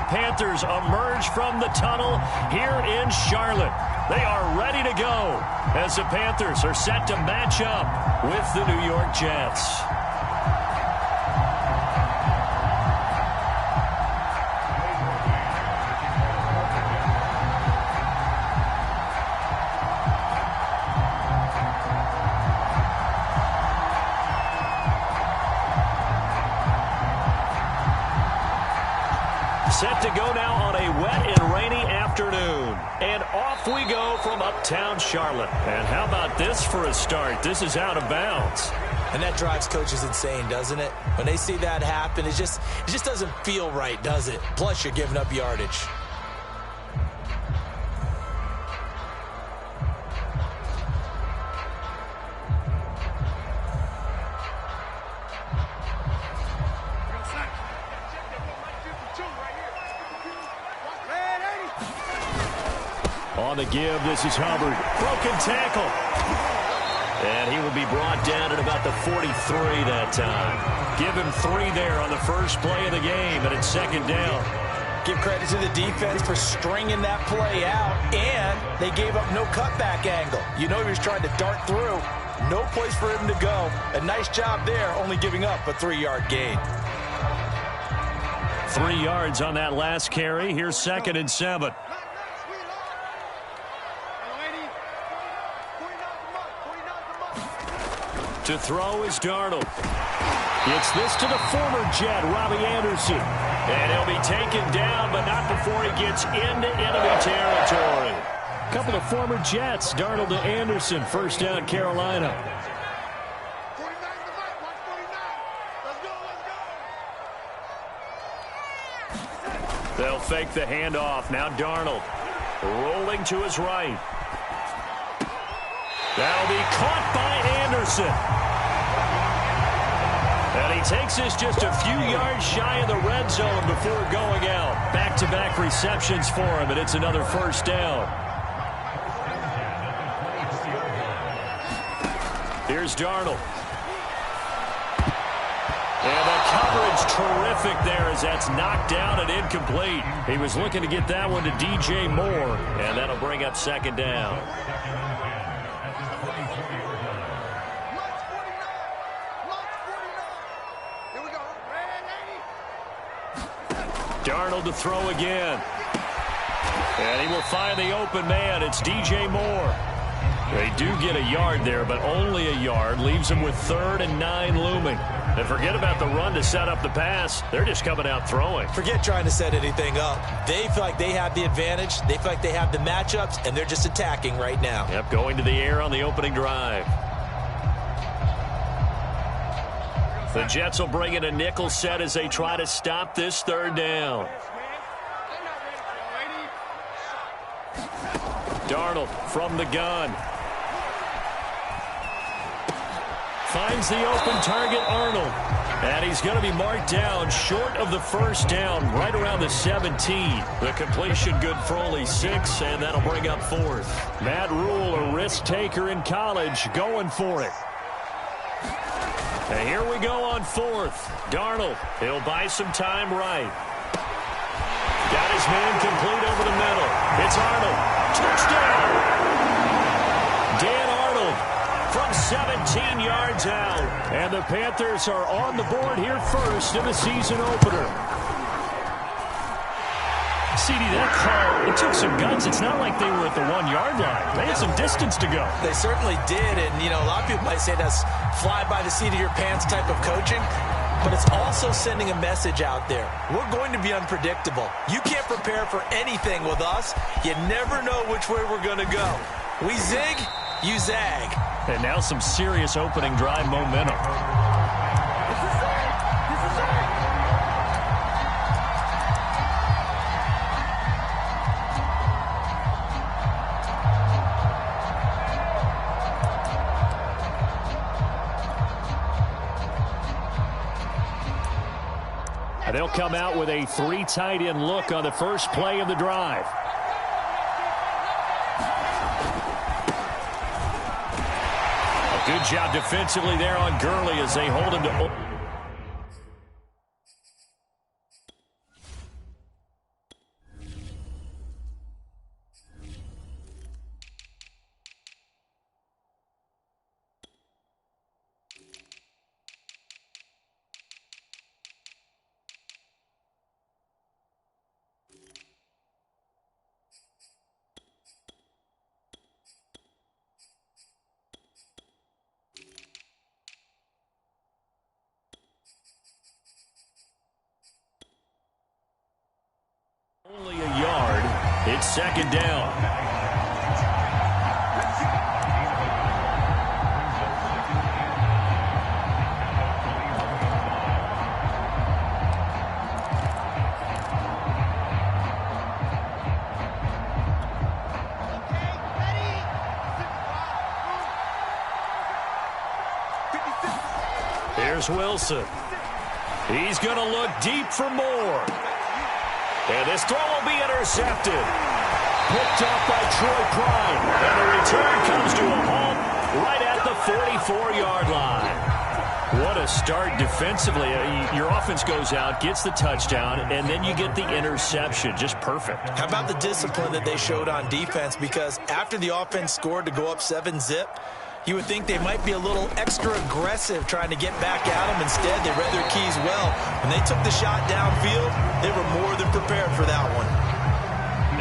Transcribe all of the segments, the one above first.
Panthers emerge from the tunnel here in Charlotte. They are ready to go as the Panthers are set to match up with the New York Jets. Set to go now on a wet and rainy afternoon. And off we go from uptown Charlotte. And how about this for a start? This is out of bounds. And that drives coaches insane, doesn't it? When they see that happen, it just doesn't feel right, does it? Plus, you're giving up yardage. On the give, this is Hubbard. Broken tackle. And he will be brought down at about the 43 that time. Give him 3 there on the first play of the game, and it's second down. Give credit to the defense for stringing that play out, and they gave up no cutback angle. You know he was trying to dart through. No place for him to go. A nice job there, only giving up a 3-yard gain. 3 yards on that last carry. Here's 2nd and 7. To throw is Darnold. It's this to the former Jet, Robbie Anderson. And he'll be taken down, but not before he gets into enemy territory. A couple of former Jets, Darnold to Anderson, first down Carolina. They'll fake the handoff. Now Darnold rolling to his right. That'll be caught by Anderson. And he takes this just a few yards shy of the red zone before going out. Back-to-back receptions for him, and it's another first down. Here's Darnold. And the coverage terrific there as that's knocked down and incomplete. He was looking to get that one to DJ Moore, and that'll bring up second down. Darnold to throw again. And he will find the open man. It's DJ Moore. They do get a yard there, but only a yard. Leaves them with 3rd and 9 looming. And forget about the run to set up the pass. They're just coming out throwing. Forget trying to set anything up. They feel like they have the advantage. They feel like they have the matchups, and they're just attacking right now. Yep, going to the air on the opening drive. The Jets will bring in a nickel set as they try to stop this 3rd down. Darnold from the gun. Finds the open target, Arnold. And he's going to be marked down short of the first down, right around the 17. The completion good for only 6, and that'll bring up 4th. Matt Rule, a risk taker in college, going for it. And here we go on 4th. Darnold, he'll buy some time right. Got his man complete over the middle. It's Arnold. Touchdown! Dan Arnold from 17 yards out. And the Panthers are on the board here first in the season opener. CD, that call, it took some guts. It's not like they were at the 1-yard line. They had some distance to go. They certainly did, and, you know, a lot of people might say that's fly by the seat of your pants type of coaching, but it's also sending a message out there. We're going to be unpredictable. You can't prepare for anything with us. You never know which way we're going to go. We zig, you zag. And now some serious opening drive momentum. And they'll come out with a 3 tight end look on the first play of the drive. A good job defensively there on Gurley as they hold him to... It's second down. Here's Wilson. He's going to look deep for more. And this throw will be intercepted. Picked off by Troy Prime. And the return comes to a halt right at the 44-yard line. What a start defensively. Your offense goes out, gets the touchdown, and then you get the interception. Just perfect. How about the discipline that they showed on defense? Because after the offense scored to go up 7-zip, you would think they might be a little extra aggressive trying to get back at them. Instead, they read their keys well. When they took the shot downfield, they were more than prepared for that one.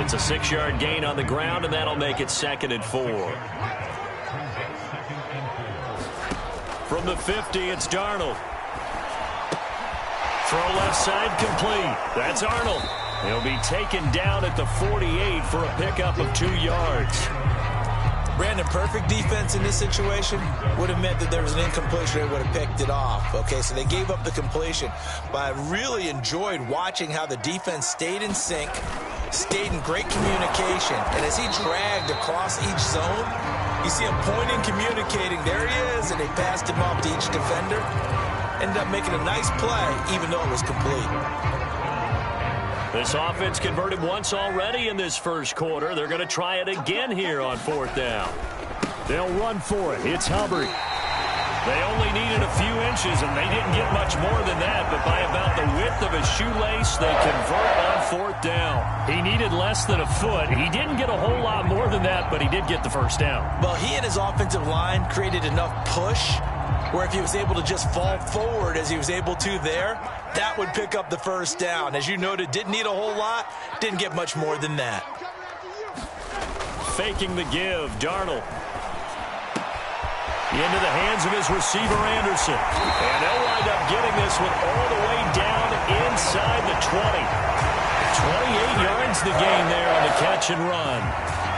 It's a 6-yard gain on the ground, and that'll make it 2nd and 4. From the 50, it's Darnold. Throw left side complete. That's Arnold. He'll be taken down at the 48 for a pickup of 2 yards. Brandon, perfect defense in this situation would have meant that there was an incompletion. They would have picked it off. Okay, so they gave up the completion. But I really enjoyed watching how the defense stayed in sync, stayed in great communication. And as he dragged across each zone, you see him pointing, communicating. There he is, and they passed him off to each defender. Ended up making a nice play, even though it was complete. This offense converted once already in this first quarter. They're going to try it again here on 4th down. They'll run for it. It's Hubbard. They only needed a few inches, and they didn't get much more than that. But by about the width of a shoelace, they convert on 4th down. He needed less than a foot. He didn't get a whole lot more than that, but he did get the first down. Well, he and his offensive line created enough push where if he was able to just fall forward as he was able to there, that would pick up the first down. As you noted, didn't need a whole lot, didn't get much more than that. Faking the give, Darnold. Into the hands of his receiver, Anderson. And they'll wind up getting this one all the way down inside the 20. 28 yards the gain there on the catch and run.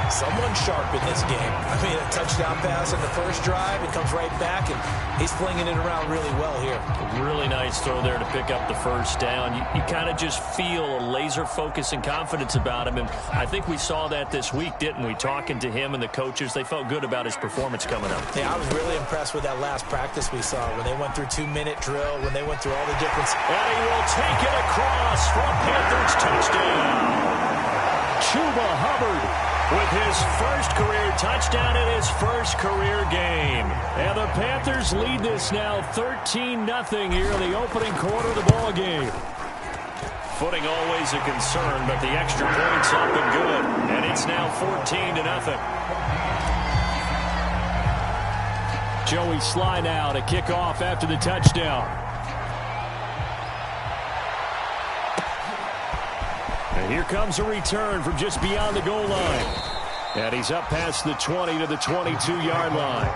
Someone sharp in this game. I mean, a touchdown pass in the first drive. It comes right back, and he's flinging it around really well here. Really nice throw there to pick up the first down. You kind of just feel a laser focus and confidence about him, and I think we saw that this week, didn't we? Talking to him and the coaches, they felt good about his performance coming up. Yeah, I was really impressed with that last practice we saw when they went through 2-minute drill, when they went through all the different... And he will take it across for a Panthers touchdown. Chuba Hubbard with his first career touchdown in his first career game. And the Panthers lead this now 13-0 here in the opening quarter of the ball game. Footing always a concern, but the extra point's up and good. And it's now 14-0. Joey Sly now to kick off after the touchdown. And here comes a return from just beyond the goal line. And he's up past the 20 to the 22-yard line.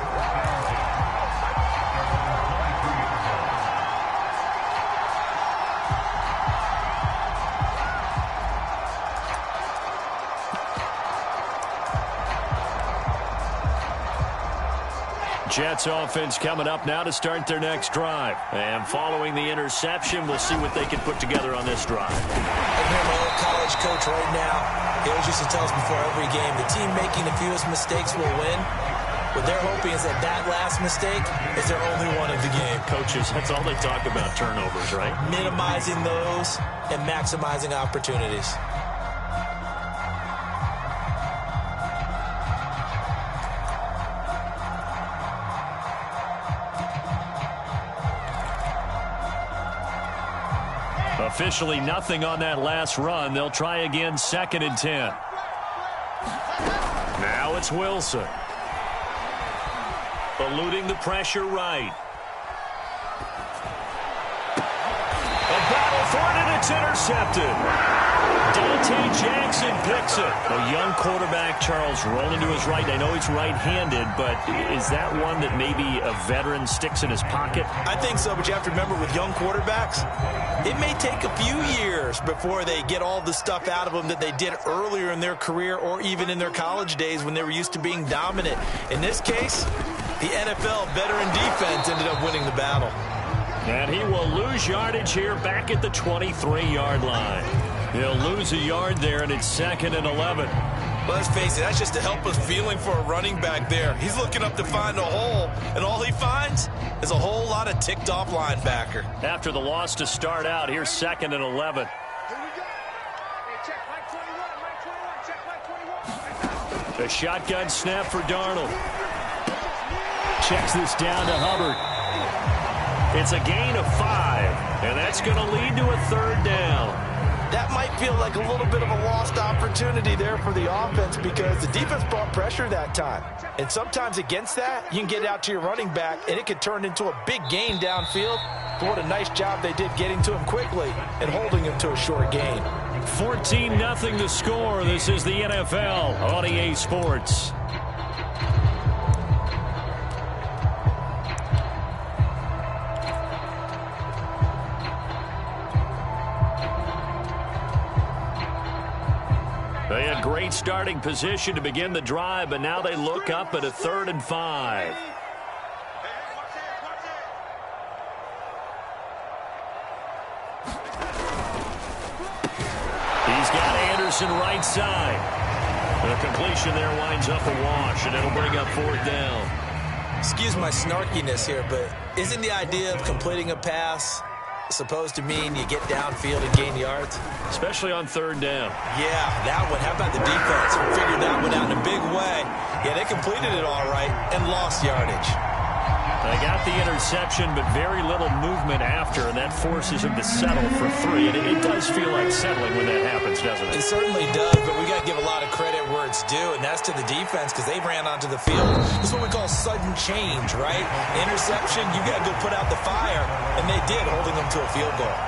Jets offense coming up now to start their next drive. And following the interception, we'll see what they can put together on this drive. I'm here, my old college coach right now. He always used to tell us before every game, the team making the fewest mistakes will win. What they're hoping is that that last mistake is their only one of the game. Coaches, that's all they talk about, turnovers, right? Minimizing those and maximizing opportunities. Officially nothing on that last run. They'll try again, 2nd and 10. Now it's Wilson. Eluding the pressure right. A battle for it, and it's intercepted. Dante Jackson picks it. A young quarterback, Charles, rolling to his right. I know he's right-handed, but is that one that maybe a veteran sticks in his pocket? I think so, but you have to remember with young quarterbacks, it may take a few years before they get all the stuff out of them that they did earlier in their career or even in their college days when they were used to being dominant. In this case, the NFL veteran defense ended up winning the battle. And he will lose yardage here back at the 23-yard line. He'll lose a yard there, and it's 2nd and 11. Well, let's face it, that's just a helpless feeling for a running back there. He's looking up to find a hole, and all he finds is a whole lot of ticked-off linebacker. After the loss to start out, here's 2nd and 11. A shotgun snap for Darnold. Checks this down to Hubbard. It's a gain of 5, and that's going to lead to a 3rd down. That might feel like a little bit of a lost opportunity there for the offense because the defense brought pressure that time. And sometimes against that, you can get out to your running back, and it could turn into a big gain downfield. But what a nice job they did getting to him quickly and holding him to a short gain. 14-0 the score. This is the NFL on EA Sports. They had great starting position to begin the drive, but now they look up at a 3rd and 5. He's got Anderson right side. The completion there winds up a wash, and it'll bring up 4th down. Excuse my snarkiness here, but isn't the idea of completing a pass supposed to mean you get downfield and gain yards? Especially on 3rd down. Yeah, that one. How about the defense? Figured that one out in a big way. Yeah, they completed it all right and lost yardage. They got the interception, but very little movement after, and that forces him to settle for 3. And it does feel like settling when that happens, doesn't it? It certainly does, but we got to give a lot of credit where it's due, and that's to the defense because they ran onto the field. This is what we call sudden change, right? Interception, you got to go put out the fire, and they did, holding them to a field goal.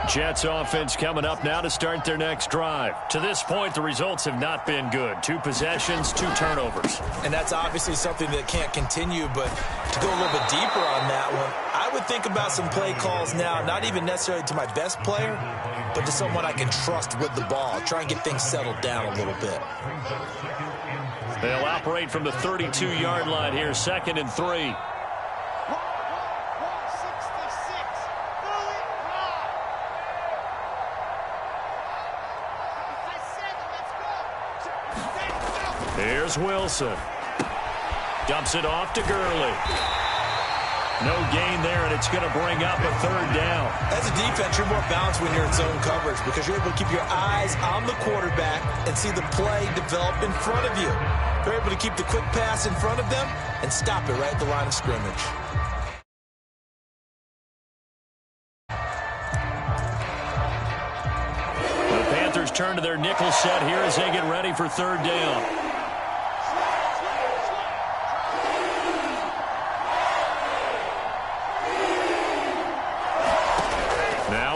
Jets offense coming up now to start their next drive. To this point, the results have not been good. 2 possessions, 2 turnovers. And that's obviously something that can't continue, but to go a little bit deeper on that one, I would think about some play calls now, not even necessarily to my best player, but to someone I can trust with the ball. Try and get things settled down a little bit. They'll operate from the 32-yard line here, 2nd and 3. Here's Wilson. Dumps it off to Gurley. No gain there, and it's going to bring up a 3rd down. As a defense, you're more balanced when you're in zone coverage because you're able to keep your eyes on the quarterback and see the play develop in front of you. You're able to keep the quick pass in front of them and stop it right at the line of scrimmage. The Panthers turn to their nickel set here as they get ready for 3rd down.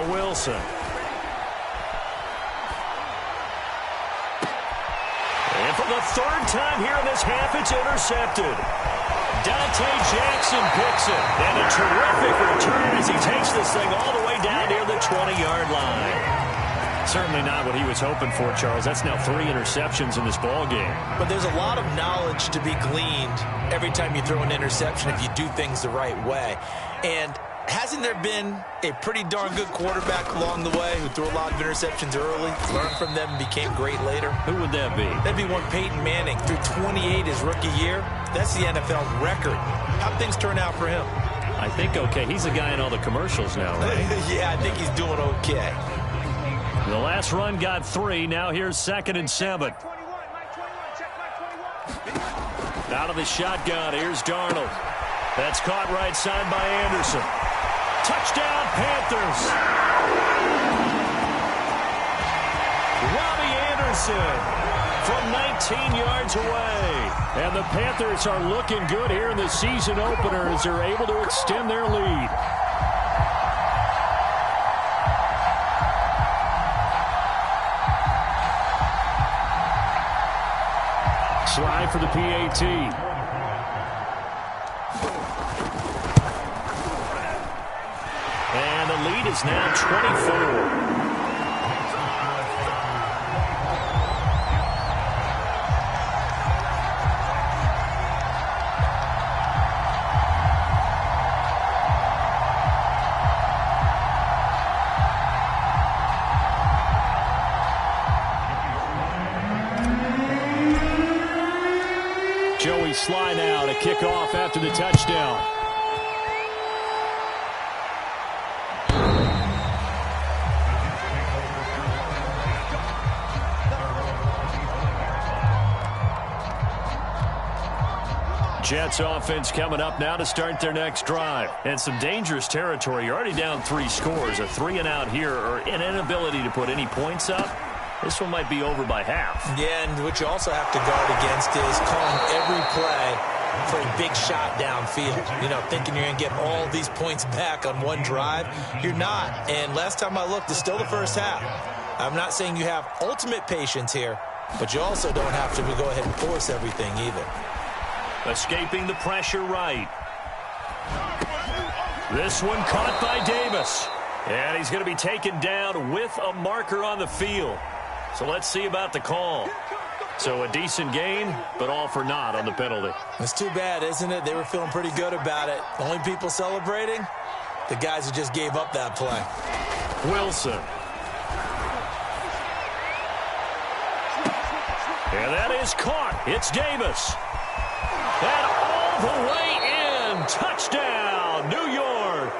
Wilson. And for the 3rd time here in this half, it's intercepted. Dante Jackson picks it. And a terrific return as he takes this thing all the way down near the 20-yard line. Certainly not what he was hoping for, Charles. That's now 3 interceptions in this ball game. But there's a lot of knowledge to be gleaned every time you throw an interception if you do things the right way. And hasn't there been a pretty darn good quarterback along the way who threw a lot of interceptions early, learned from them, and became great later? Who would that be? That'd be one Peyton Manning. Threw 28 his rookie year. That's the NFL record. How'd things turn out for him? I think okay. He's the guy in all the commercials now, right? Yeah, I think he's doing okay. The last run got 3. Now here's 2nd and 7. Out of the shotgun, here's Darnold. That's caught right side by Anderson. Touchdown, Panthers. Robbie Anderson from 19 yards away. And the Panthers are looking good here in the season opener as they're able to extend their lead. Slide for the PAT. And the lead is now 24. Joey Sly now to kick off after the touchdown. Jets offense coming up now to start their next drive. And some dangerous territory. You're already down 3 scores. A 3-and-out here or an inability to put any points up. This one might be over by half. Yeah, and what you also have to guard against is calling every play for a big shot downfield. You know, thinking you're going to get all these points back on one drive. You're not. And last time I looked, it's still the first half. I'm not saying you have ultimate patience here, but you also don't have to go ahead and force everything either. Escaping the pressure right. This one caught by Davis. And he's going to be taken down with a marker on the field. So let's see about the call. So a decent gain, but all for naught on the penalty. It's too bad, isn't it? They were feeling pretty good about it. Only people celebrating? The guys who just gave up that play. Wilson. And that is caught. It's Davis. And all the way in. Touchdown, New York.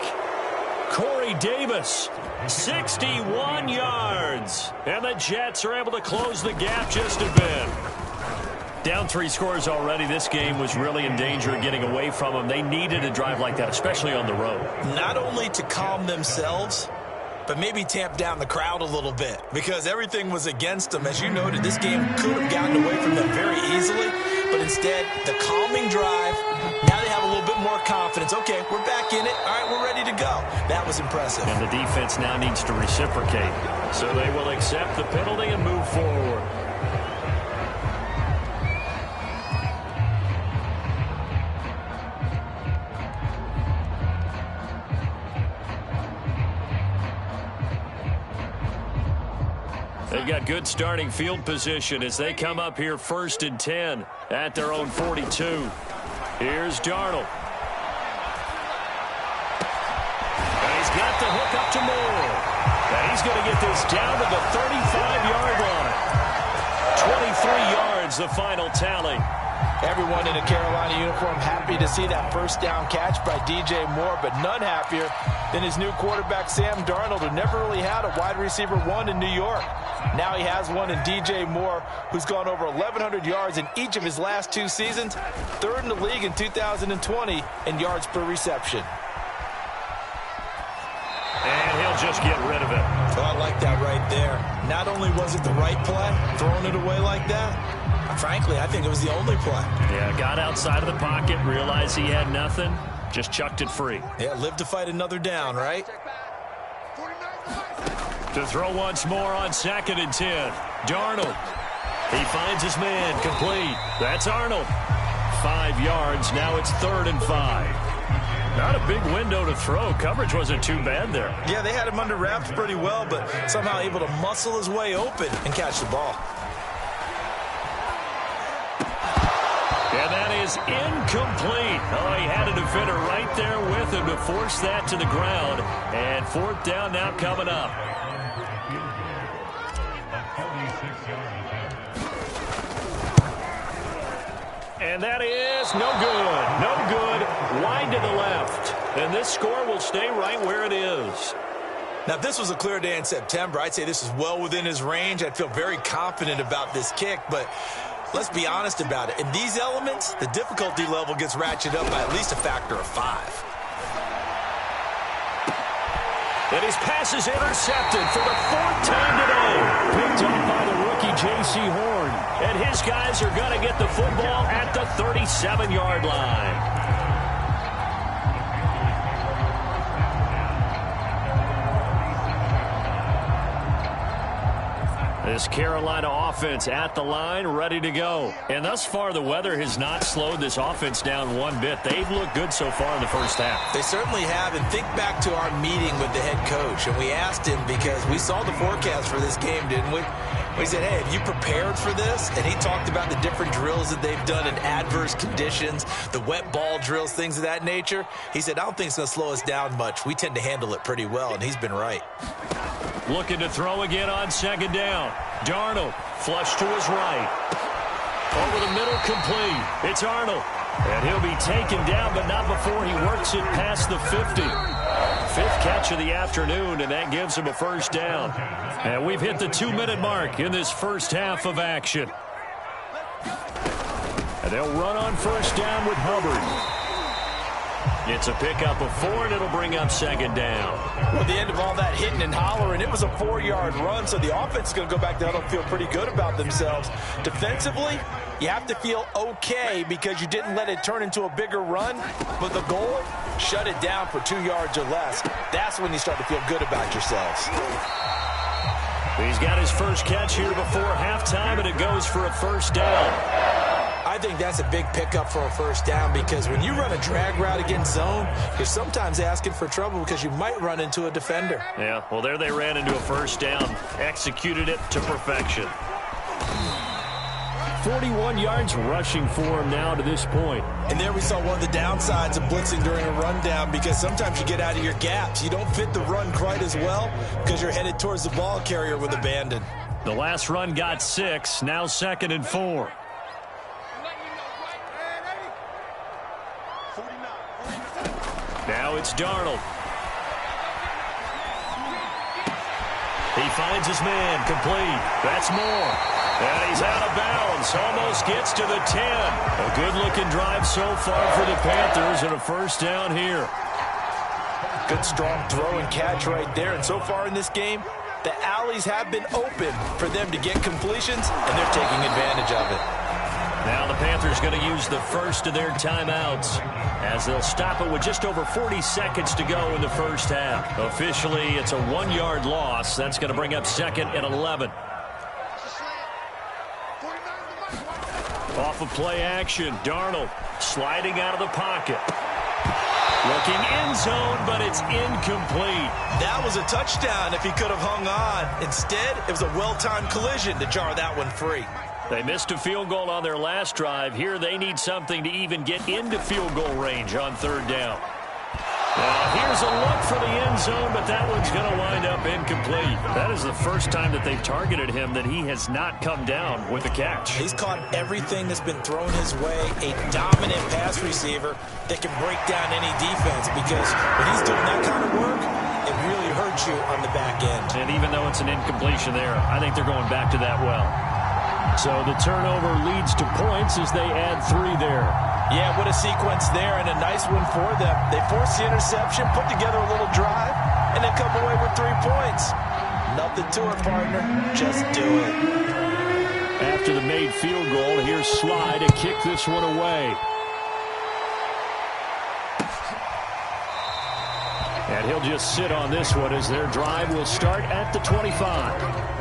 Corey Davis, 61 yards. And the Jets are able to close the gap just a bit. Down 3 scores already. This game was really in danger of getting away from them. They needed a drive like that, especially on the road. Not only to calm themselves, but maybe tamp down the crowd a little bit because everything was against them. As you noted, this game could have gotten away from them very easily, but instead, the calming drive, now they have a little bit more confidence. Okay, we're back in it. All right, we're ready to go. That was impressive. And the defense now needs to reciprocate. So they will accept the penalty and move forward. They've got good starting field position as they come up here 1st and 10 at their own 42. Here's Darnold. And he's got the hook up to Moore. And he's going to get this down to the 35-yard line. 23 yards, the final tally. Everyone in a Carolina uniform happy to see that first down catch by DJ Moore, but none happier than his new quarterback, Sam Darnold, who never really had a wide receiver 1 in New York. Now he has one in DJ Moore, who's gone over 1,100 yards in each of his last 2 seasons, 3rd in the league in 2020 in yards per reception. And he'll just get rid of it. Oh, I like that right there. Not only was it the right play, throwing it away like that, frankly, I think it was the only play. Yeah, got outside of the pocket, realized he had nothing, just chucked it free. Yeah, live to fight another down, right? To throw once more on 2nd and 10. Darnold. He finds his man, complete. That's Arnold. 5 yards, now it's 3rd and 5. Not a big window to throw. Coverage wasn't too bad there. Yeah, they had him under wraps pretty well, but somehow able to muscle his way open and catch the ball. And that is incomplete. Oh, he had a defender right there with him to force that to the ground. And 4th down now coming up. And that is no good. No good. Wide to the left. And this score will stay right where it is. Now, if this was a clear day in September, I'd say this is well within his range. I'd feel very confident about this kick, but let's be honest about it. In these elements, the difficulty level gets ratcheted up by at least a factor of 5. And his pass is intercepted for the 4th time today. Picked up by the rookie J.C. Horn. And his guys are going to get the football at the 37-yard line. This Carolina offense at the line, ready to go. And thus far, the weather has not slowed this offense down one bit. They've looked good so far in the first half. They certainly have. And think back to our meeting with the head coach. And we asked him, because we saw the forecast for this game, didn't we? We said, hey, have you prepared for this? And he talked about the different drills that they've done in adverse conditions, the wet ball drills, things of that nature. He said, I don't think it's going to slow us down much. We tend to handle it pretty well, and he's been right. Looking to throw again on 2nd down. Darnold, flush to his right. Over the middle, complete. It's Arnold. And he'll be taken down, but not before he works it past the 50. 5th catch of the afternoon, and that gives him a first down. And we've hit the 2-minute mark in this first half of action. And they'll run on first down with Hubbard. It's a pickup of 4, and it'll bring up 2nd down. Well, at the end of all that hitting and hollering, it was a 4-yard run, so the offense is going to go back there and feel pretty good about themselves. Defensively, you have to feel okay because you didn't let it turn into a bigger run, but the goal, shut it down for 2 yards or less. That's when you start to feel good about yourselves. He's got his first catch here before halftime, and it goes for a first down. I think that's a big pickup for a first down, because when you run a drag route against zone, you're sometimes asking for trouble because you might run into a defender. Yeah, well, there they ran into a first down, executed it to perfection. 41 yards rushing for him now to this point. And there we saw one of the downsides of blitzing during a rundown, because sometimes you get out of your gaps. You don't fit the run quite as well because you're headed towards the ball carrier with abandon. The last run got 6, now 2nd and 4. Now it's Darnold. He finds his man, complete. That's Moore. And he's out of bounds. Almost gets to the 10. A good-looking drive so far for the Panthers, and a first down here. Good strong throw and catch right there. And so far in this game, the alleys have been open for them to get completions, and they're taking advantage of it. Now the Panthers going to use the first of their timeouts as they'll stop it with just over 40 seconds to go in the first half. Officially, it's a 1-yard loss. That's going to bring up 2nd and 11. Off of play action, Darnold sliding out of the pocket. Looking end zone, but it's incomplete. That was a touchdown if he could have hung on. Instead, it was a well-timed collision to jar that one free. They missed a field goal on their last drive. Here they need something to even get into field goal range on 3rd down. Here's a look for the end zone, but that one's going to wind up incomplete. That is the first time that they've targeted him that he has not come down with a catch. He's caught everything that's been thrown his way. A dominant pass receiver that can break down any defense, because when he's doing that kind of work, it really hurts you on the back end. And even though it's an incompletion there, I think they're going back to that well. So the turnover leads to points as they add 3 there. Yeah, what a sequence there, and a nice one for them. They forced the interception, put together a little drive, and then come away with 3 points. Nothing to it, partner. Just do it. After the made field goal, here's Sly to kick this one away. And he'll just sit on this one as their drive will start at the 25.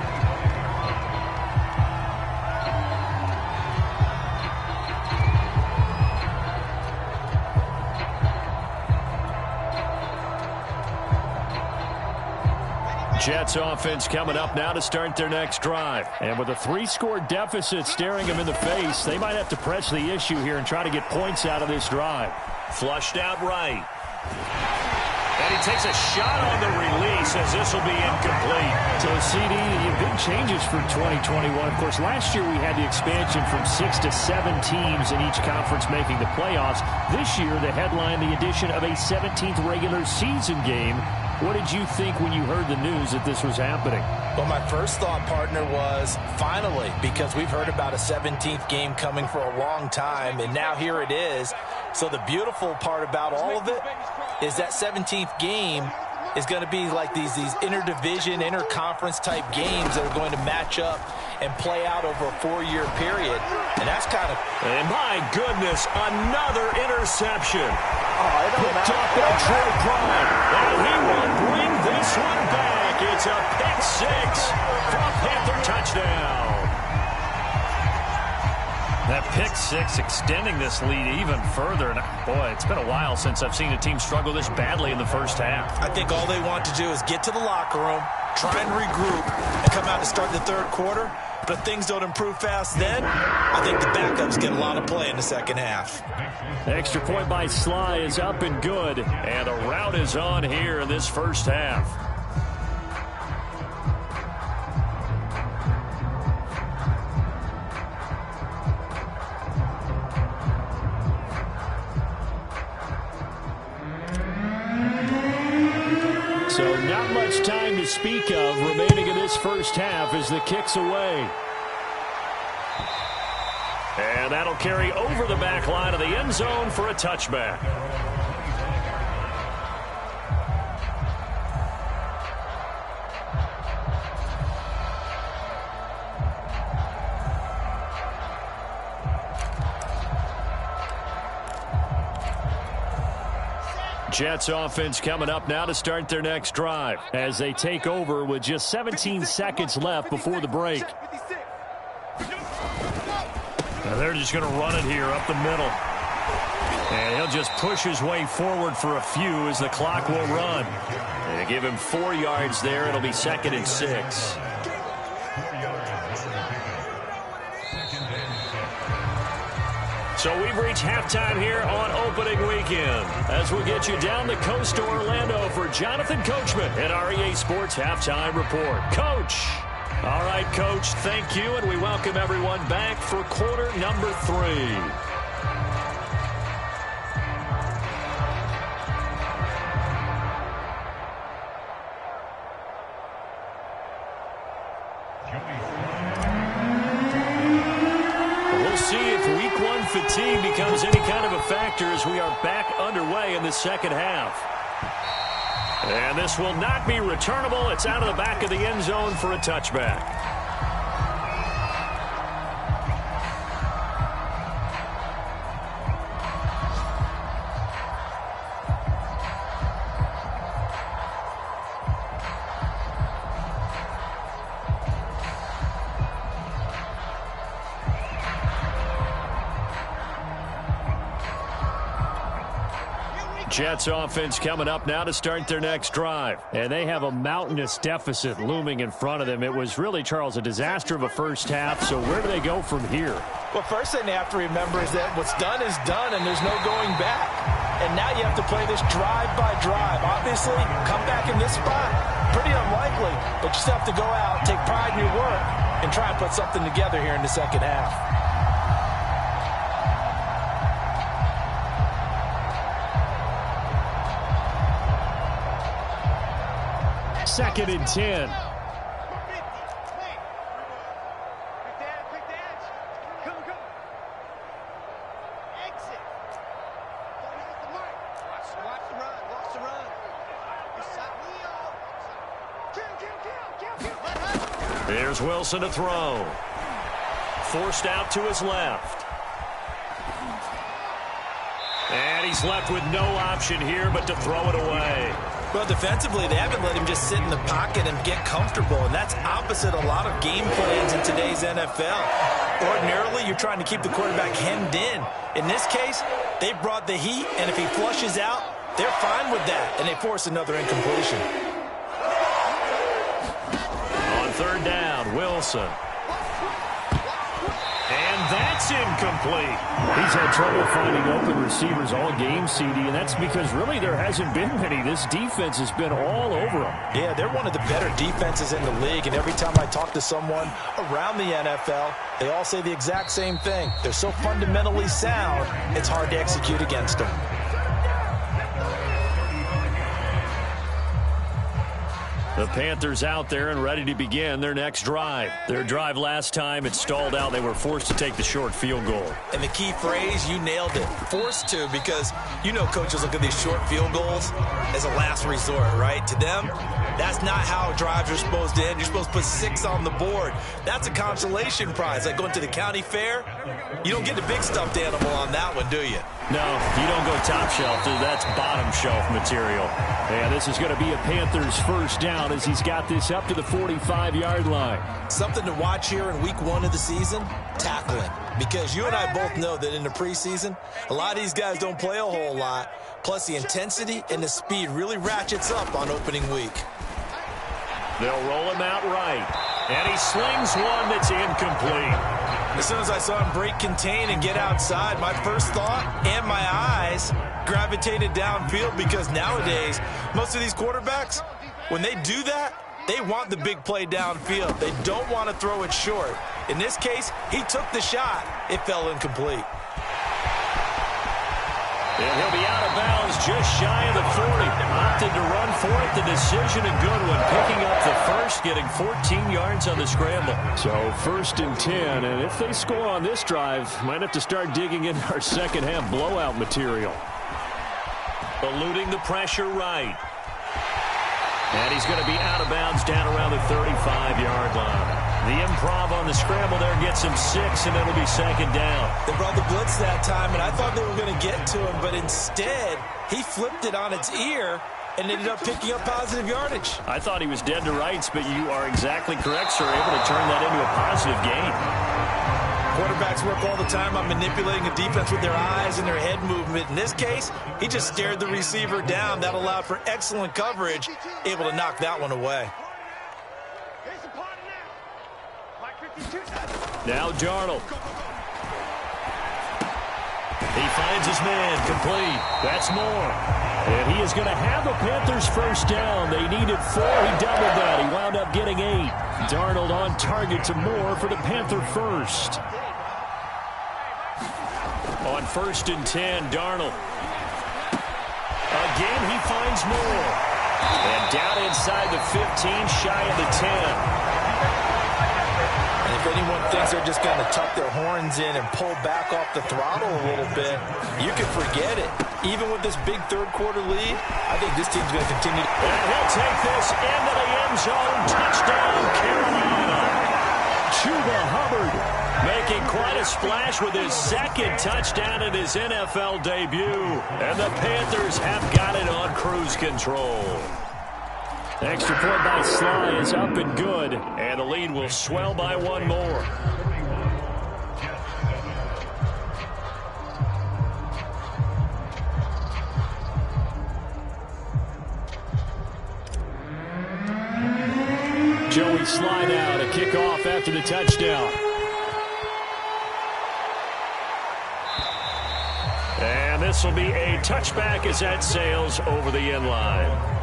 Jets offense coming up now to start their next drive. And with a 3-score deficit staring them in the face, they might have to press the issue here and try to get points out of this drive. Flushed out right. And he takes a shot on the release as this will be incomplete. So, CD, big changes for 2021. Of course, last year we had the expansion from 6 to 7 teams in each conference making the playoffs. This year, the headline, the addition of a 17th regular season game. What did you think when you heard the news that this was happening? Well, my first thought, partner, was finally, because we've heard about a 17th game coming for a long time, and now here it is. So the beautiful part about all of it is that 17th game is going to be like these interdivision, interconference type games that are going to match up and play out over a 4-year period. And that's kind of... And my goodness, another interception. Picked up by Troy Prime. And he will bring this one back. It's a pick six for a Panther touchdown. That pick six extending this lead even further. And boy, it's been a while since I've seen a team struggle this badly in the first half. I think all they want to do is get to the locker room, try and regroup, and come out to start the third quarter. But if things don't improve fast then, I think the backups get a lot of play in the second half. The extra point by Sly is up and good. And a rout is on here in this first half. So not much time to speak of remaining in this first half as the kick's away. And that'll carry over the back line of the end zone for a touchback. Jets offense coming up now to start their next drive as they take over with just 17 seconds left before the break. Now they're just going to run it here up the middle. And he'll just push his way forward for a few as the clock will run. And give him 4 yards there. It'll be 2nd and 6. So we've reached halftime here on opening weekend as we get you down the coast to Orlando for Jonathan Coachman at our EA Sports Halftime Report. Coach. All right, Coach, thank you, and we welcome everyone back for quarter number 3. Fatigue becomes any kind of a factor as we are back underway in the second half. And this will not be returnable. It's out of the back of the end zone for a touchback. Jets offense coming up now to start their next drive. And they have a mountainous deficit looming in front of them. It was really, Charles, a disaster of a first half. So where do they go from here? Well, first thing they have to remember is that what's done is done and there's no going back. And now you have to play this drive by drive. Obviously, come back in this spot, pretty unlikely. But you still have to go out, take pride in your work, and try and put something together here in the second half. 2nd and 10. There's Wilson to throw. Forced out to his left. And he's left with no option here but to throw it away. Well, defensively, they haven't let him just sit in the pocket and get comfortable, and that's opposite a lot of game plans in today's NFL. Ordinarily, you're trying to keep the quarterback hemmed in. In this case, they brought the heat, and if he flushes out, they're fine with that, and they force another incompletion. On 3rd down, Wilson. And that's incomplete. He's had trouble finding open receivers all game, CD, and that's because really there hasn't been many. This defense has been all over them. Yeah, they're one of the better defenses in the league, and every time I talk to someone around the NFL, they all say the exact same thing. They're so fundamentally sound, it's hard to execute against them. The Panthers out there and ready to begin their next drive. Their drive last time, it stalled out. They were forced to take the short field goal. And the key phrase, you nailed it. Forced to, because you know coaches look at these short field goals as a last resort, right? To them, that's not how drives are supposed to end. You're supposed to put 6 on the board. That's a consolation prize. Like going to the county fair, you don't get the big stuffed animal on that one, do you? No, you don't go top shelf. That's bottom shelf material. And this is going to be a Panthers first down as he's got this up to the 45-yard line. Something to watch here in week 1 of the season, tackling. Because you and I both know that in the preseason, a lot of these guys don't play a whole lot. Plus the intensity and the speed really ratchets up on opening week. They'll roll him out right. And he slings one that's incomplete. As soon as I saw him break contain and get outside, my first thought and my eyes gravitated downfield, because nowadays, most of these quarterbacks, when they do that, they want the big play downfield. They don't want to throw it short. In this case, he took the shot. It fell incomplete. And he'll be out of bounds just shy of the 40. Opted to run for it. The decision a good one. Picking up the first, getting 14 yards on the scramble. So 1st and 10. And if they score on this drive, might have to start digging into our second half blowout material. Eluding the pressure right. And he's going to be out of bounds down around the 35-yard line. The improv on the scramble there gets him 6, and it'll be 2nd down. They brought the blitz that time, and I thought they were going to get to him, but instead, he flipped it on its ear and ended up picking up positive yardage. I thought he was dead to rights, but you are exactly correct, sir. Able to turn that into a positive gain. Quarterbacks work all the time on manipulating a defense with their eyes and their head movement. In this case, he just stared the receiver down. That allowed for excellent coverage, able to knock that one away. Now Darnold. He finds his man, complete. That's Moore. And he is going to have the Panthers first down. They needed 4. He doubled that. He wound up getting 8. Darnold on target to Moore for the Panther first. On 1st and 10, Darnold. Again, he finds Moore. And down inside the 15, shy of the 10. And if anyone thinks they're just going to tuck their horns in and pull back off the throttle a little bit, you can forget it. Even with this big third-quarter lead, I think this team's going to continue. And he'll take this into the end zone. Touchdown, Carolina. Chuba Hubbard making quite a splash with his 2nd touchdown in his NFL debut. And the Panthers have got it on cruise control. Extra point by Sly is up and good, and the lead will swell by 1 more. Joey Sly now to kick off after the touchdown. And this will be a touchback as that sails over the end line.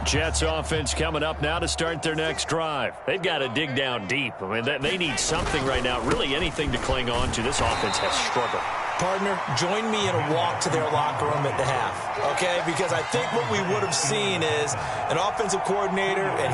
Jets offense coming up now to start their next drive. They've got to dig down deep. I mean, they need something right now, really anything to cling on to. This offense has struggled. Partner, join me in a walk to their locker room at the half, okay? Because I think what we would have seen is an offensive coordinator and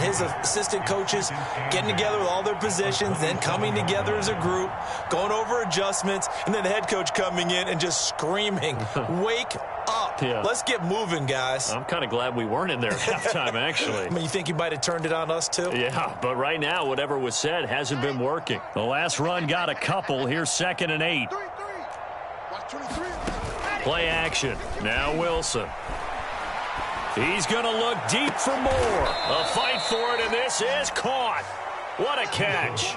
his assistant coaches getting together with all their positions, then coming together as a group, going over adjustments, and then the head coach coming in and just screaming, wake up. Yeah. Let's get moving, guys. I'm kind of glad we weren't in there at halftime, actually. I mean, you think you might have turned it on us, too? Yeah, but right now, whatever was said hasn't been working. The last run got a couple. Here's 2nd and 8. Play action. Now Wilson. He's going to look deep for more. A fight for it, and this is caught. What a catch.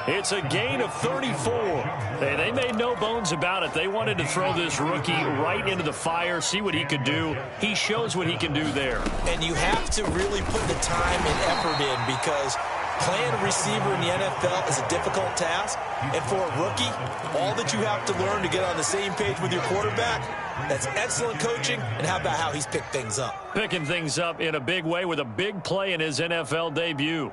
It's a gain of 34. They made no bones about it. They wanted to throw this rookie right into the fire, see what he could do. He shows what he can do there. And you have to really put the time and effort in, because playing a receiver in the NFL is a difficult task. And for a rookie, all that you have to learn to get on the same page with your quarterback, That's excellent coaching, and how about how he's picked things up? Picking things up in a big way with a big play in his NFL debut.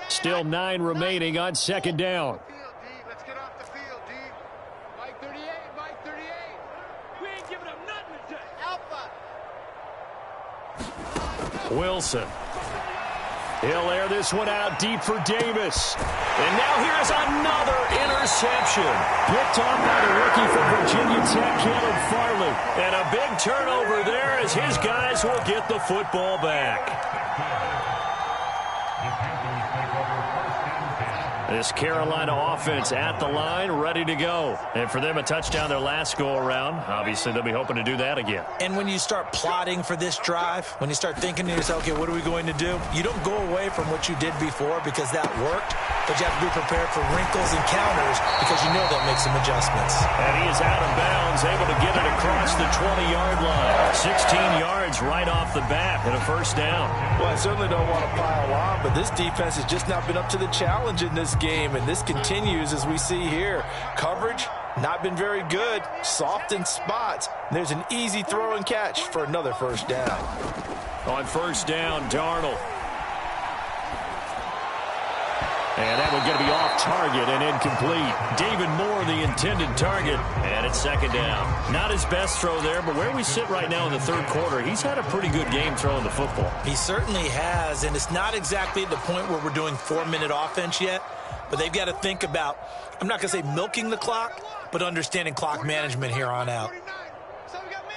Still 9 remaining on second down. Let's get off the field, D. Mike 38, Mike 38. We ain't giving up nothing today. Alpha. Wilson. He'll air this one out deep for Davis. And now here's another interception. Picked off by the rookie from Virginia Tech, Caleb Farley. And a big turnover there as his guys will get the football back. This Carolina offense at the line, ready to go. And for them, a touchdown their last go-around. Obviously, they'll be hoping to do that again. And when you start plotting for this drive, when you start thinking to yourself, okay, what are we going to do? You don't go away from what you did before because that worked, but you have to be prepared for wrinkles and counters because you know that makes some adjustments. And he is out of bounds, able to get it across the 20-yard line. 16 yards right off the bat and a first down. Well, I certainly don't want to pile on, but this defense has just not been up to the challenge in this game, and this continues as we see here. Coverage, not been very good, soft in spots. There's an easy throw and catch for another first down. On first down, Darnold. And that one's going to be off target and incomplete. David Moore, the intended target, and it's second down. Not his best throw there, but where we sit right now in the third quarter, he's had a pretty good game throwing the football. He certainly has, and it's not exactly at the point where we're doing 4-minute offense yet, but they've got to think about, I'm not going to say milking the clock, but understanding clock management here on out. So we got man.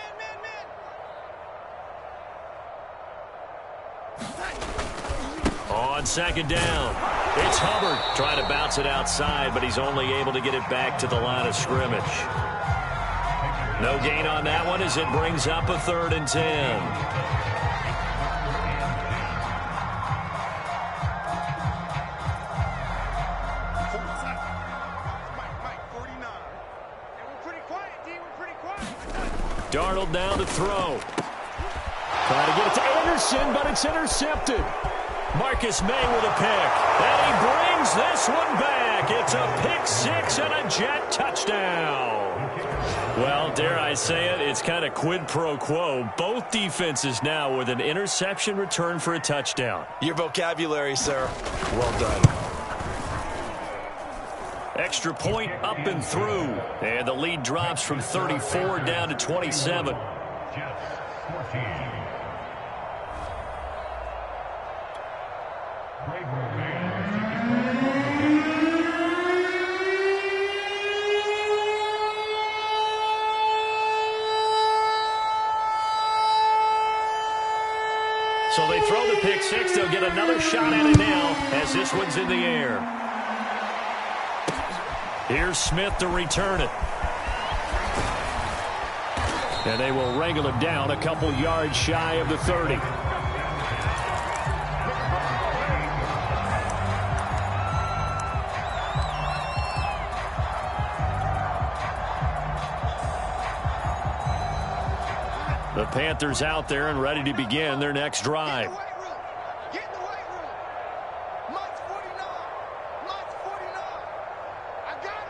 On second down, it's Hubbard trying to bounce it outside, but he's only able to get it back to the line of scrimmage. No gain on that one as it brings up a 3rd and 10. Darnold down to throw. Trying to get it to Anderson, but it's intercepted. Marcus May with a pick. And he brings this one back. It's a pick 6 and a Jet touchdown. Well, dare I say it, it's kind of quid pro quo. Both defenses now with an interception return for a touchdown. Your vocabulary, sir. Well done. Extra point up and through. And the lead drops from 34 down to 27. So they throw the pick 6. They'll get another shot at it now as this one's in the air. Here's Smith to return it. And they will wrangle it down a couple yards shy of the 30. The Panthers out there and ready to begin their next drive. Get in the weight room. Mike's 49. Mike's 49. I got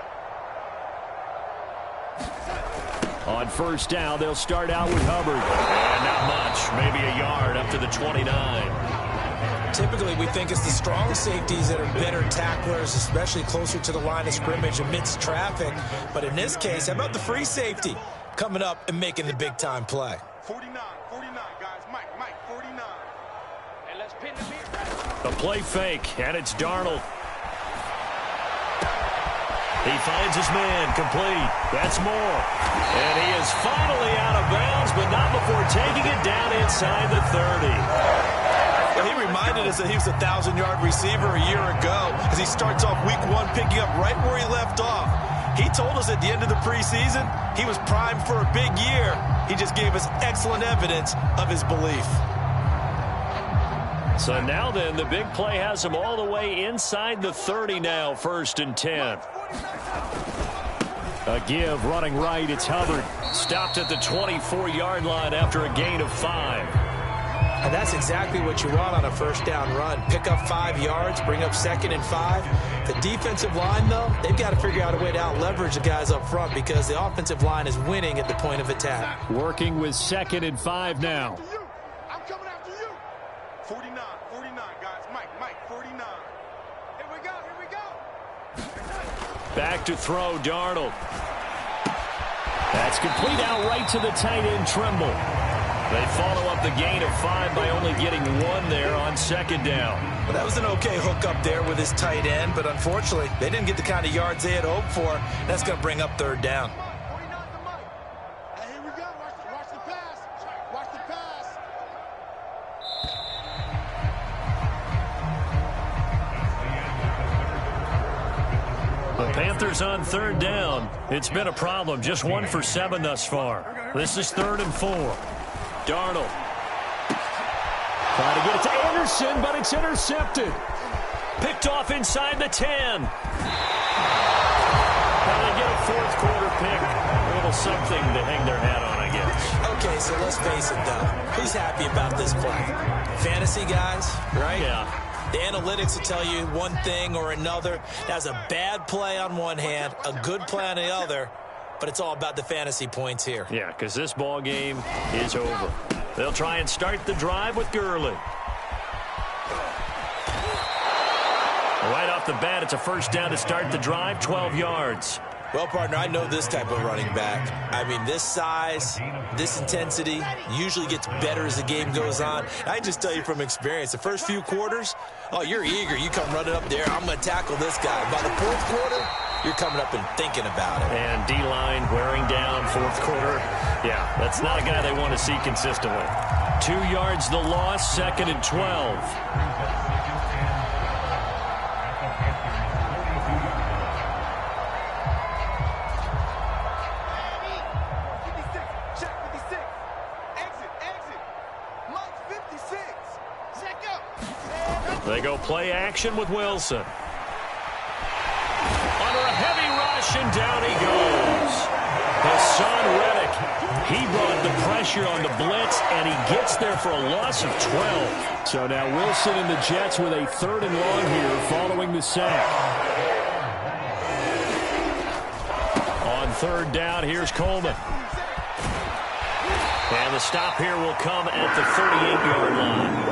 him. On first down, they'll start out with Hubbard. And not much, maybe a yard up to the 29. Typically, we think it's the strong safeties that are better tacklers, especially closer to the line of scrimmage amidst traffic. But in this case, how about the free safety coming up and making the big-time play? 49, guys. Mike, 49. And let's pin the beat. The play fake, and it's Darnold. He finds his man, complete. That's Moore. And he is finally out of bounds, but not before taking it down inside the 30. Well, he reminded us that he was a 1,000-yard receiver a year ago as he starts off week 1 picking up right where he left off. He told us at the end of the preseason he was primed for a big year. He just gave us excellent evidence of his belief. So now then, the big play has him all the way inside the 30 now, 1st and 10. A give running right, it's Hubbard. Stopped at the 24-yard line after a gain of 5. And that's exactly what you want on a first down run. Pick up 5 yards, bring up 2nd and 5. The defensive line, though, they've got to figure out a way to out-leverage the guys up front because the offensive line is winning at the point of attack. Working with 2nd and 5 now. I'm coming after you. 49, guys. Mike, 49. Here we go. Back to throw, Darnold. That's complete out right to the tight end, Trimble. They follow up the gain of 5 by only getting 1 there on 2nd down. Well, that was an okay hook up there with his tight end, but unfortunately, they didn't get the kind of yards they had hoped for. That's going to bring up 3rd down. 49 to Mike. Hey, here we go. Watch the pass. Watch the pass. The Panthers on 3rd down. It's been a problem. Just 1 for 7 thus far. This is 3rd and 4. Darnold. Trying to get it to Anderson, but it's intercepted. Picked off inside the 10. Now they get a 4th quarter pick. A little something to hang their hat on, I guess. Okay, so let's face it, though. Who's happy about this play? Fantasy guys, right? Yeah. The analytics will tell you one thing or another. That's a bad play on one hand, a good play on the other, but it's all about the fantasy points here. Yeah, because this ball game is over. They'll try and start the drive with Gurley. Right off the bat, it's a first down to start the drive, 12 yards. Well, partner, I know this type of running back. I mean, this size, this intensity usually gets better as the game goes on. I can just tell you from experience, the first few quarters, oh, you're eager. You come running up there, I'm going to tackle this guy. By the 4th quarter, you're coming up and thinking about it. And D-line wearing down 4th quarter. Yeah, that's not a guy they want to see consistently. 2 yards the loss, 2nd and 12. They go play action with Wilson. Under a heavy rush, and down he goes. Hassan Reddick, he brought the pressure on the blitz, and he gets there for a loss of 12. So now Wilson and the Jets with a 3rd and long here following the sack. On 3rd down, here's Coleman. And the stop here will come at the 38-yard line.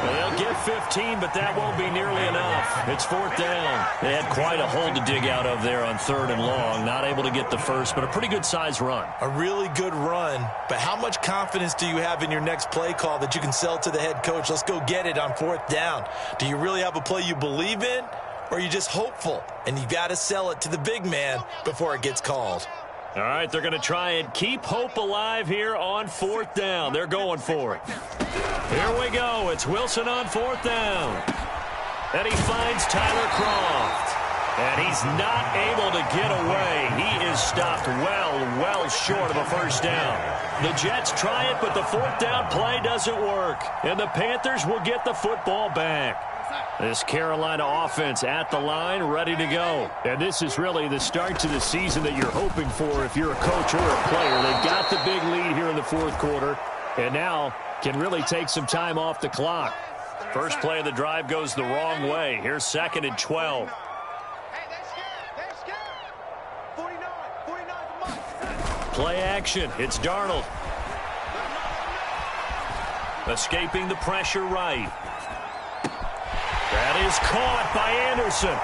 They'll get 15, but that won't be nearly enough. It's 4th down. They had quite a hole to dig out of there on 3rd and long. Not able to get the first, but a pretty good size run. A really good run, but how much confidence do you have in your next play call that you can sell to the head coach? Let's go get it on 4th down. Do you really have a play you believe in, or are you just hopeful? And you got to sell it to the big man before it gets called. All right, they're going to try and keep hope alive here on 4th down. They're going for it. Here we go. It's Wilson on 4th down. And he finds Tyler Kroft. And he's not able to get away. He is stopped well short of a first down. The Jets try it, but the 4th down play doesn't work. And the Panthers will get the football back. This Carolina offense at the line, ready to go. And this is really the start to the season that you're hoping for if you're a coach or a player. They've got the big lead here in the 4th quarter, and now can really take some time off the clock. First play of the drive goes the wrong way. Here's 2nd and 12. Play action. It's Darnold. Escaping the pressure right. That is caught by Anderson.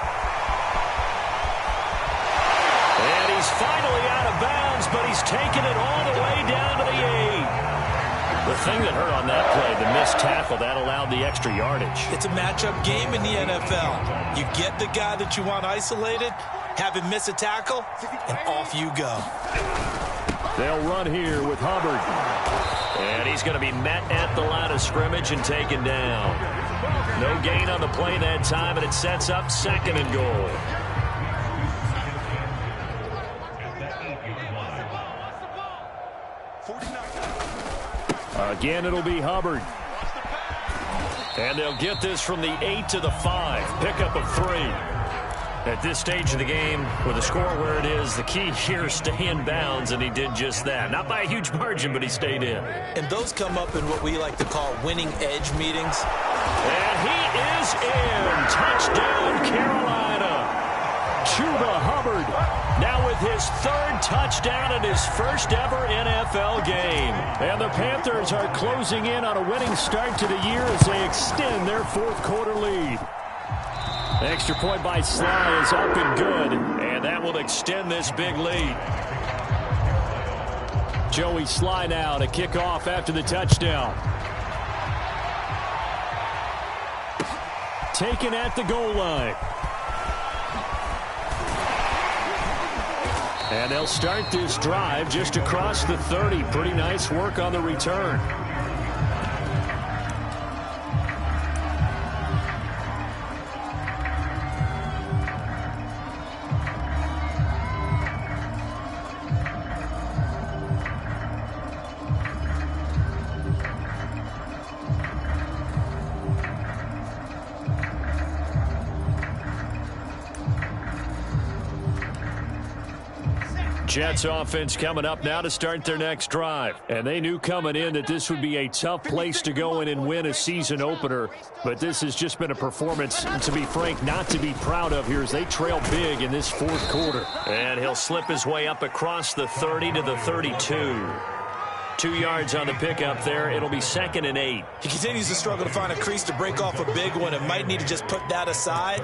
And he's finally out of bounds, but he's taken it all the way down to the 8. The thing that hurt on that play, the missed tackle, that allowed the extra yardage. It's a matchup game in the NFL. You get the guy that you want isolated, have him miss a tackle, and off you go. They'll run here with Hubbard. And he's going to be met at the line of scrimmage and taken down. No gain on the play that time, and it sets up 2nd and goal. Again, it'll be Hubbard. And they'll get this from the 8 to the 5. Pickup of 3. At this stage of the game, with the score where it is, the key here is stay in bounds, and he did just that. Not by a huge margin, but he stayed in. And those come up in what we like to call winning edge meetings. And he is in. Touchdown, Carolina. Chuba Hubbard now with his third touchdown in his first ever NFL game. And the Panthers are closing in on a winning start to the year as they extend their fourth quarter lead. Extra point by Sly is up and good, and that will extend this big lead. Joey Sly now to kick off after the touchdown. Taken at the goal line. And they'll start this drive just across the 30. Pretty nice work on the return. Jets offense coming up now to start their next drive. And they knew coming in that this would be a tough place to go in and win a season opener. But this has just been a performance, to be frank, not to be proud of here as they trail big in this fourth quarter. And he'll slip his way up across the 30 to the 32. 2 yards on the pickup there. It'll be 2nd and 8. He continues to struggle to find a crease to break off a big one and might need to just put that aside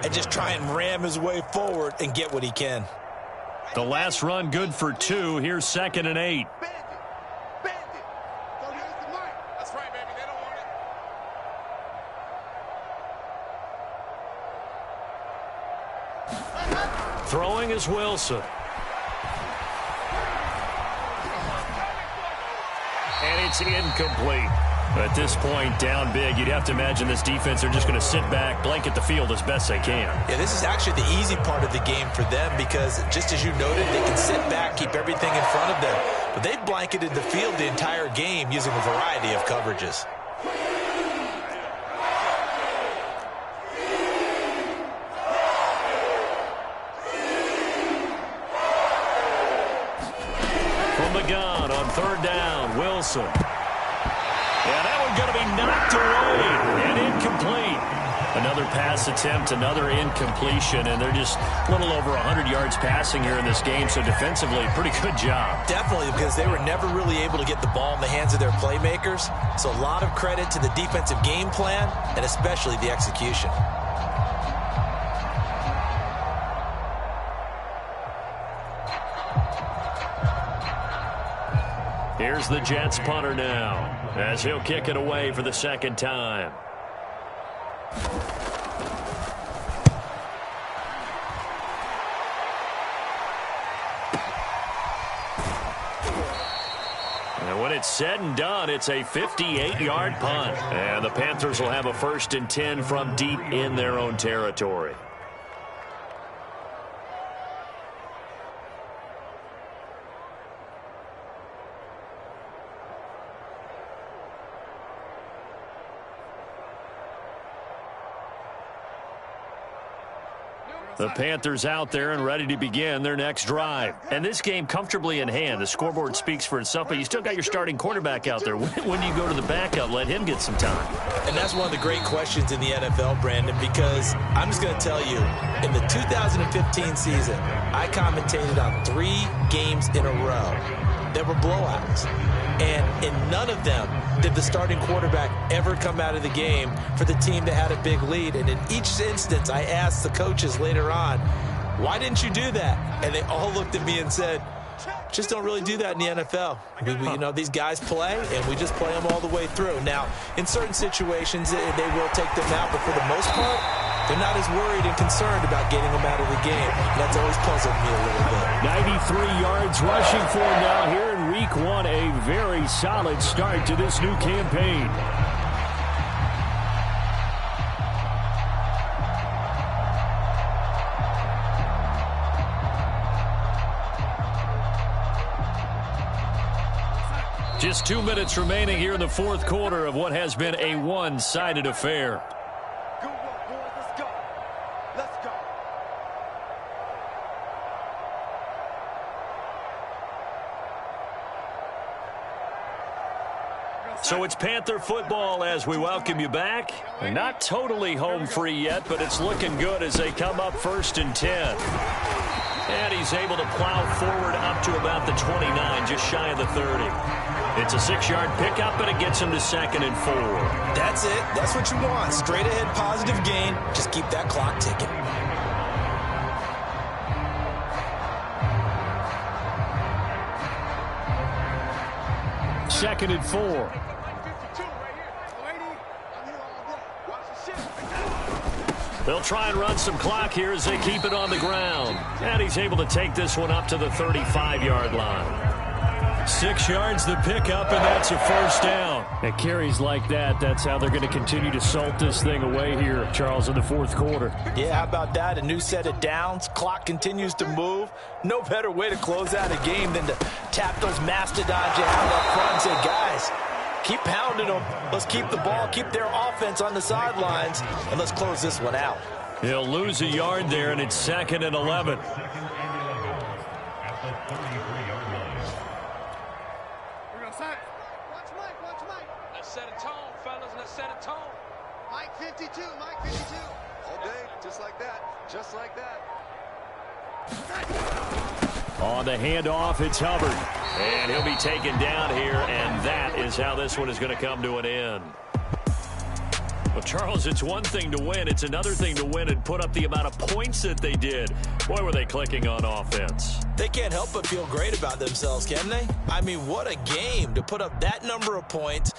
and just try and ram his way forward and get what he can. The last run good for 2. Here's 2nd and 8. That's right, baby. They don't want it. Throwing is Wilson. And it's incomplete. At this point, down big, you'd have to imagine this defense are just going to sit back, blanket the field as best they can. Yeah, this is actually the easy part of the game for them because, just as you noted, they can sit back, keep everything in front of them. But they've blanketed the field the entire game using a variety of coverages. From the gun on 3rd down, Wilson. Yeah, that one's going to be knocked away and incomplete. Another pass attempt, another incompletion, and they're just a little over 100 yards passing here in this game, so defensively, pretty good job. Definitely, because they were never really able to get the ball in the hands of their playmakers. So a lot of credit to the defensive game plan and especially the execution. Here's the Jets punter now, as he'll kick it away for the 2nd time. And when it's said and done, it's a 58-yard punt. And the Panthers will have a 1st and 10 from deep in their own territory. The Panthers out there and ready to begin their next drive. And this game comfortably in hand. The scoreboard speaks for itself, but you still got your starting quarterback out there. When do you go to the backup? Let him get some time. And that's one of the great questions in the NFL, Brandon, because I'm just going to tell you, in the 2015 season, I commentated on 3 games in a row that were blowouts. And in none of them did the starting quarterback ever come out of the game for the team that had a big lead. And in each instance, I asked the coaches later on, why didn't you do that? And they all looked at me and said, just don't really do that in the NFL. You know, these guys play, and we just play them all the way through. Now, in certain situations, they will take them out, but for the most part, they're not as worried and concerned about getting them out of the game. That's always puzzled me a little bit. 93 yards rushing for him now here in week 1. A very solid start to this new campaign. Just 2 minutes remaining here in the fourth quarter of what has been a one-sided affair. Good work, boys. Let's go. Let's go. So it's Panther football as we welcome you back. And not totally home free yet, but it's looking good as they come up 1st and 10. And he's able to plow forward up to about the 29, just shy of the 30. It's a 6-yard pickup, and it gets him to 2nd and 4. That's it. That's what you want. Straight ahead positive gain. Just keep that clock ticking. Second and 4. They'll try and run some clock here as they keep it on the ground. And he's able to take this one up to the 35-yard line. 6 yards the pickup, and that's a 1st down. At carries like that, that's how they're going to continue to salt this thing away here, Charles, in the 4th quarter. Yeah, how about that? A new set of downs. Clock continues to move. No better way to close out a game than to tap those mastodons you have up front and say, guys, keep pounding them. Let's keep the ball, keep their offense on the sidelines, and let's close this one out. He'll lose a yard there, and it's 2nd and 11. Let's set a tone, fellas. Let's set a tone. Mike 52, Mike 52. All day, just like that. Just like that. On the handoff, it's Hubbard. And he'll be taken down here, and that is how this one is going to come to an end. Well, Charles, it's one thing to win. It's another thing to win and put up the amount of points that they did. Boy, were they clicking on offense. They can't help but feel great about themselves, can they? I mean, what a game to put up that number of points